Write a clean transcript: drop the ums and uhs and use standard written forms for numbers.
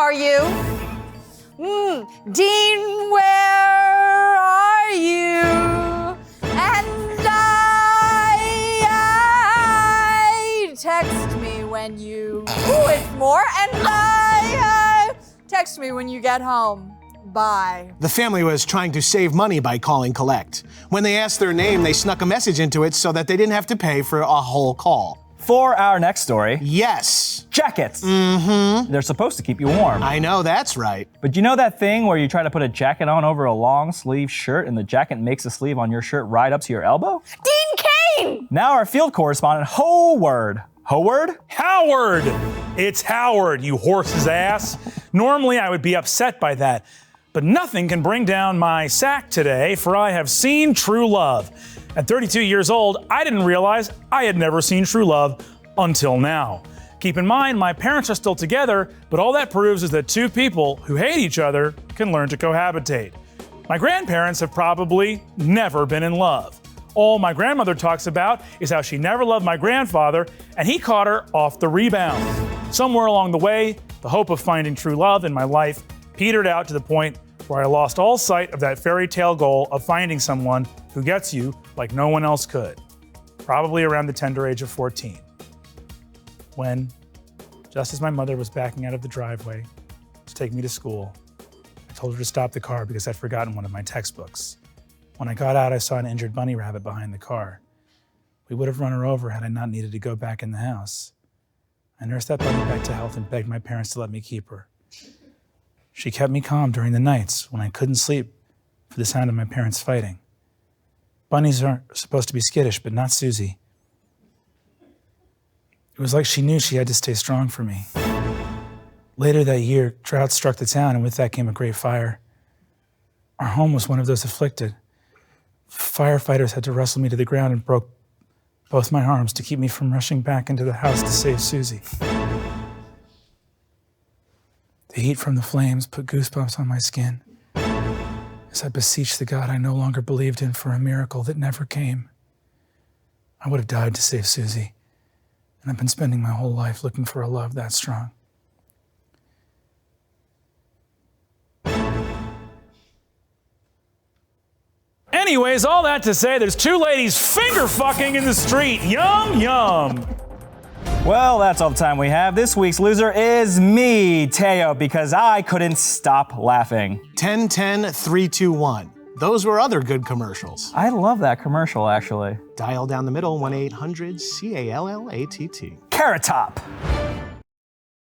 are you? Dean, where are you? And I text me when you, it's more, and I text me when you get home. Bye. The family was trying to save money by calling collect. When they asked their name, they snuck a message into it so that they didn't have to pay for a whole call. For our next story. Yes. Jackets. Mm-hmm. They're supposed to keep you warm. I know, that's right. But you know that thing where you try to put a jacket on over a long sleeve shirt and the jacket makes the sleeve on your shirt right up to your elbow? Dean Cain! Now our field correspondent, Howard. Howard? Howard! It's Howard, you horse's ass. Normally I would be upset by that, but nothing can bring down my sack today, for I have seen true love. At 32 years old, I didn't realize I had never seen true love until now. Keep in mind, my parents are still together, but all that proves is that two people who hate each other can learn to cohabitate. My grandparents have probably never been in love. All my grandmother talks about is how she never loved my grandfather, and he caught her off the rebound. Somewhere along the way, the hope of finding true love in my life petered out to the point where I lost all sight of that fairy tale goal of finding someone who gets you like no one else could, probably around the tender age of 14. When, just as my mother was backing out of the driveway to take me to school, I told her to stop the car because I'd forgotten one of my textbooks. When I got out, I saw an injured bunny rabbit behind the car. We would have run her over had I not needed to go back in the house. I nursed that bunny back to health and begged my parents to let me keep her. She kept me calm during the nights when I couldn't sleep for the sound of my parents fighting. Bunnies aren't supposed to be skittish, but not Susie. It was like she knew she had to stay strong for me. Later that year, drought struck the town, and with that came a great fire. Our home was one of those afflicted. Firefighters had to wrestle me to the ground and broke both my arms to keep me from rushing back into the house to save Susie. The heat from the flames put goosebumps on my skin as I beseeched the God I no longer believed in for a miracle that never came. I would have died to save Susie, and I've been spending my whole life looking for a love that strong. Anyways, all that to say, there's two ladies finger fucking in the street. Yum, yum. Well, that's all the time we have. This week's loser is me, Teo, because I couldn't stop laughing. 10-10-3-2-1. Those were other good commercials. I love that commercial, actually. Dial down the middle, 1-800-CALLATT. Carrot Top.